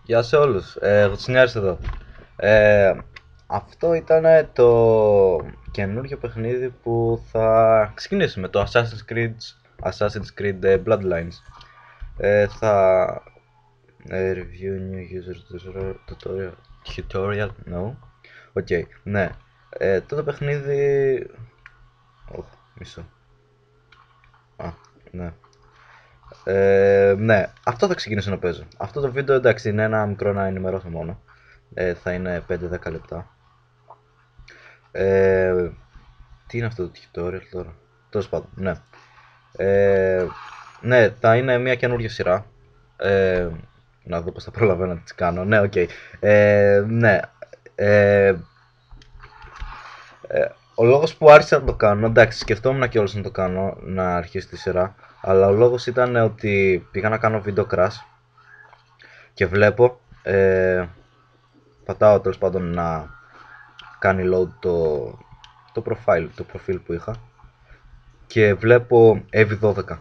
Γεια σε όλους, Γουτσινιάρης εδώ. Αυτό ήταν το καινούργιο παιχνίδι που θα ξεκινήσουμε, το Assassin's Creed Bloodlines. Θα review new user tutorial, no. Okay, ναι. Το παιχνίδι... μισό. Ναι. Ναι, αυτό θα ξεκινήσω να παίζω. Αυτό το βίντεο, εντάξει, είναι ένα μικρό να ενημερώσω μόνο. Θα είναι 5-10 λεπτά. Τι είναι αυτό το tutorial τώρα? Τέλος πάντων, ναι. Ναι, θα είναι μια καινούργια σειρά. Να δω πως θα προλαβαίνω να τις κάνω. Ναι, οκ. Ναι. Ο λόγος που άρχισα να το κάνω, εντάξει, σκεφτόμουν κιόλας να το κάνω, να αρχίσει τη σειρά. Αλλά ο λόγος ήταν ότι πήγα να κάνω βίντεο crash και βλέπω, πατάω τέλος πάντων να κάνει load το προφίλ που είχα και βλέπω EV12.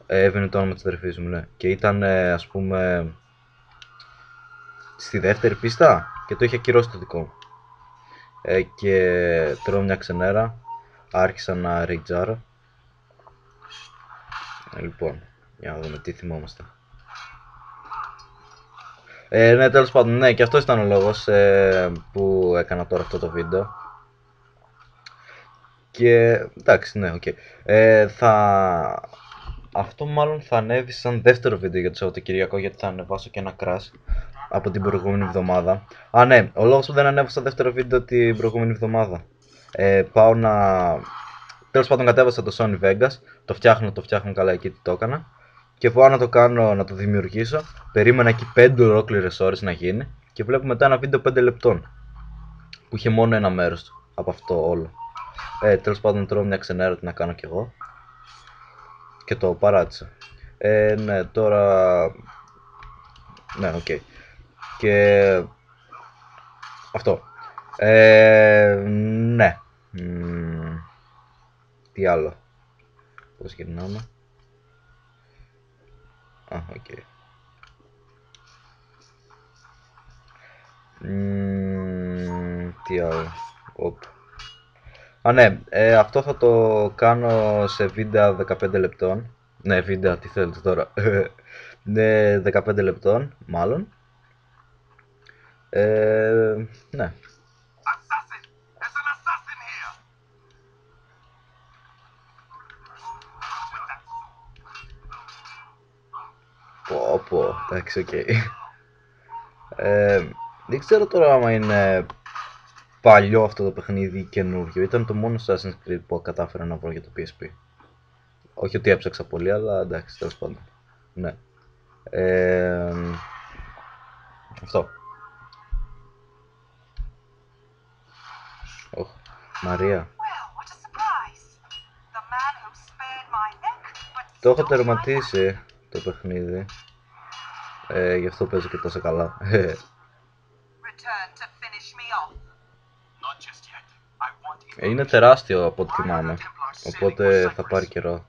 Έβαινε το όνομα της αδερφής μου, ναι. Και ήταν, ας πούμε, στη δεύτερη πίστα και το είχε ακυρώσει το δικό μου. Και τρώω μια ξενέρα, άρχισα να ριτζάρω. Λοιπόν, για να δούμε τι θυμόμαστε. Ναι, τέλος πάντων, ναι, και αυτός ήταν ο λόγος που έκανα τώρα αυτό το βίντεο. Και εντάξει, ναι, οκ. Αυτό μάλλον θα ανέβει σαν δεύτερο βίντεο για το Σαββατοκυριακό, γιατί θα ανεβάσω και ένα crash από την προηγούμενη εβδομάδα. Α, ναι, ο λόγος που δεν ανέβασα δεύτερο βίντεο την προηγούμενη εβδομάδα. Πάω να... Τέλος πάντων, κατέβασα το Sony Vegas, το φτιάχνω καλά εκεί, τι το έκανα. Και πάω να το κάνω, να το δημιουργήσω. Περίμενα εκεί 5 ολόκληρες ώρες να γίνει. Και βλέπω μετά ένα βίντεο 5 λεπτών. Που είχε μόνο ένα μέρος του από αυτό όλο. Τέλος πάντων, τρώω μια ξενέρα, τι να κάνω κι εγώ. Και το παράτησα. Ναι, τώρα... Ναι, οκ. Και... αυτό. Ναι. Τι άλλο? Πώς γυρνάμε? Α, οκ. Τι άλλο? Α, ναι, αυτό θα το κάνω σε βίντεο 15 λεπτών. Ναι, βίντεο, τι θέλετε τώρα? Ναι, 15 λεπτών, μάλλον. Ναι. Πω, εντάξει, οκ. Δεν ξέρω τώρα άμα είναι παλιό αυτό το παιχνίδι ή καινούριο. Ήταν το μόνο Assassin's Creed που κατάφερα να βρω για το PSP. Όχι ότι έψαξα πολύ, αλλά εντάξει, τέλος πάντων. Ναι. Αυτό. Μαρία. Το έχω τερματίσει το παιχνίδι. Γι' αυτό παίζω και τόσο καλά. Είναι τεράστιο από ό,τι θυμάμαι. Οπότε θα πάρει καιρό.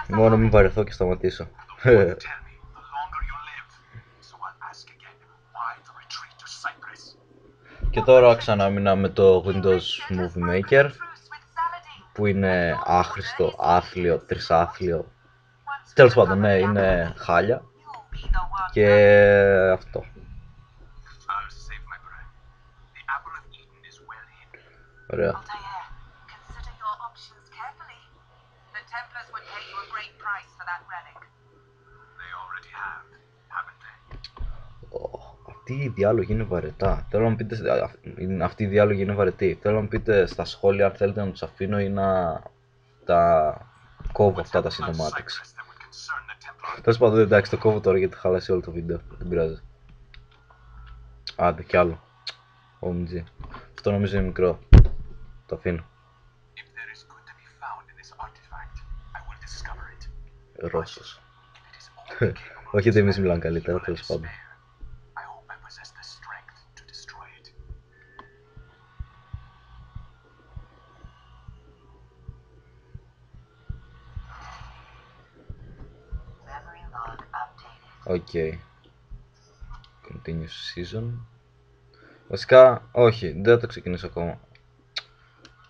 Μόνο μην βαρεθώ και σταματήσω. Και τώρα ξανάμεινα με το Windows Movie Maker, που είναι άχρηστο, άθλιο, τρισάθλιο. Τέλος πάντων, ναι, είναι χάλια. Και αυτό. Ωραία. Αυτή η διάλογη είναι βαρετά. Θέλω να μου πείτε, αυτή η διάλογη είναι βαρετή. Θέλω να μου πείτε στα σχόλια αν θέλετε να τους αφήνω ή να τα κόβω αυτά τα cinematics. Τέλος πάντων, εντάξει, το κόβω τώρα γιατί χαλάσει όλο το βίντεο. Δεν πειράζει. Άντε κι άλλο. OMG. Αυτό νομίζω είναι μικρό. Το αφήνω. Ρώσος. Όχι ότι εμείς μιλάμε καλύτερα, τέλος πάντων. Οκ. Continue season. Βασικά, όχι, δεν θα το ξεκινήσω ακόμα.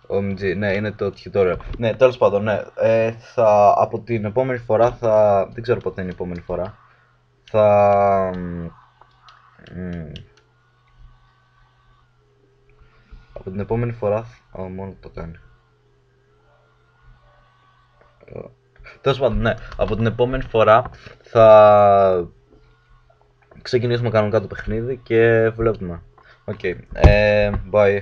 OMG, ναι, είναι το tutorial. Ναι, τέλος πάντων, ναι. Από την επόμενη φορά θα... Δεν ξέρω πότε είναι η επόμενη φορά. Από την επόμενη φορά... μόνο το κάνει. Τέλος πάντων, ναι. Από την επόμενη φορά θα... ξεκινήσουμε κανονικά το παιχνίδι και βλέπουμε. Οκ. Bye.